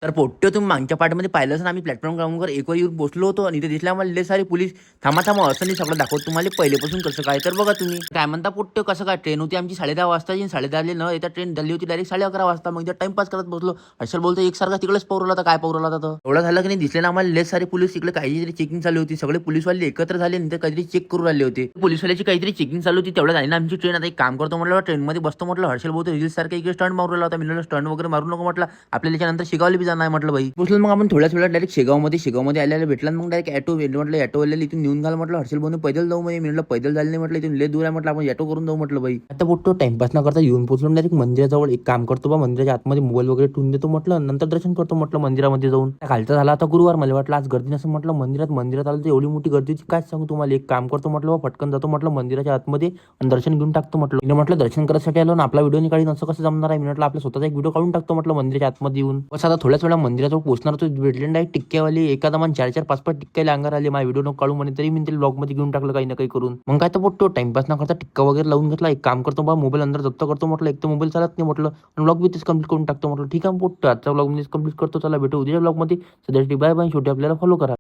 तर पोट्टे तुम्ही मागच्या पार्टमध्ये पाहिलंच ना, आम्ही प्लॅटफॉर्म ग्राउंडवर एकवर येऊन पोहोचलो होतो आणि इथे दिसल्या मला लय सारे पोलीस. थांबा थांबा असं नाही सगळं दाखवत तुम्हाला पहिलेपासून कसं काय. तर बघा तुम्ही काय म्हणता पोट्टे कसं काय. ट्रेन होती आमची 10:30 वाजताची, 10:30 न येता ट्रेन झाली होती डायरेक्ट 11:30 वाजता. मग टाइमपास करत बसलो. हर्षल बोलतो एकसारखा तिकडेच पवरला होता, काय पवरला होता. एवढं झालं की नाही दिसले ना आम्हाला लय सारे पोलीस इकडे. काहीतरी चेकिंग चालू होती, सगळे पोलीसवाले एकत्र झाले आणि काहीतरी चेक करू राहिले होते. पोलीसवाल्याची काहीतरी चेकिंग चालू होती. तेवढं झाली ना आमची ट्रेन. आता एक काम करतो म्हटलं ट्रेनमध्ये बसतो म्हटलं. हर्षल बोलतो रील्स सारखा इकडे स्टंट मारू राहिला होता. मी स्टंट वगैरे मारू नको म्हटलं, आपल्याला त्याच्यानंतर शिगावली बी जाणार म्हटलं भाई. मग आपण थोड्याच वेळात डायरेक्ट शेगावमध्ये आल्याला भेटला. मग डायरेक्ट ॲटो म्हटलं ॲटोवाल्याला इथून नेऊन घाल म्हटलं. हर्षल बोलून पैदल जाऊ म्हणजे मी म्हटलं पैदल झाले नाही म्हटलं, इथून लय दूर आहे म्हटलं, आपण ॲटो करून जाऊ म्हटलं भाई. आता बोटतो टाइमपास न करता येऊन पोहोचलो डायरेक्ट मंदिराजवळ. एक काम करतो बा मंदिराच्या आतमध्ये मोबाईल वगैरे ठेवून देतो म्हटलं, नंतर दर्शन करतो म्हटलं मंदिरामध्ये जाऊन. खालचा झाला आता गुरुवार, मला वाटलं आज गर्दी नसं म्हटलं मंदिरात आलं तर एवढी मोठी गर्दी होती काय सांगू तुम्हाला. एक काम करतो म्हटलं फटकन जातो म्हटलं मंदिराच्या आतमध्ये आणि दर्शन घेऊन टाकतो म्हटलं दर्शन करायसाठी आलो ना, आपला व्हिडिओ काढून असं कसं जमणार आहे. मी म्हटलं आपला स्वतःचा एक व्हिडिओ काढून टाकतो म्हटलं मंदिराच्या आतमध्ये येऊन. बस आता थोड्याच वेळा मंदिराजवळ पोहोचणार तो भेटले डायरेक्ट टिक्क्यावाली. एखादा मन 4-4-5-5 टिक्क्याला अंगार आले. माझा व्हिडिओ काढून म्हणे, तरी मी ब्लॉग मध्ये घेऊन टाकलं काही ना काही करून. मग काय तर बोटतो टाइमपास न करता टिक्का वगैरे लावून घेतला. एक काम करतो बा मोबाईल अंदर जप्त करतो म्हटलं, एक तर मोबाईल चालत नाही म्हटलं आणि ब्लॉग बी तेच कंप्लीट करून टाकतो म्हटलं. ठीक आहे बोटतो आजचा ब्लॉग मध्ये कंप्लीट करतो. चला भेटू उद्या ब्लॉग मध्ये. सध्या बाय बाय. शेवटी आपल्याला फॉलो करा.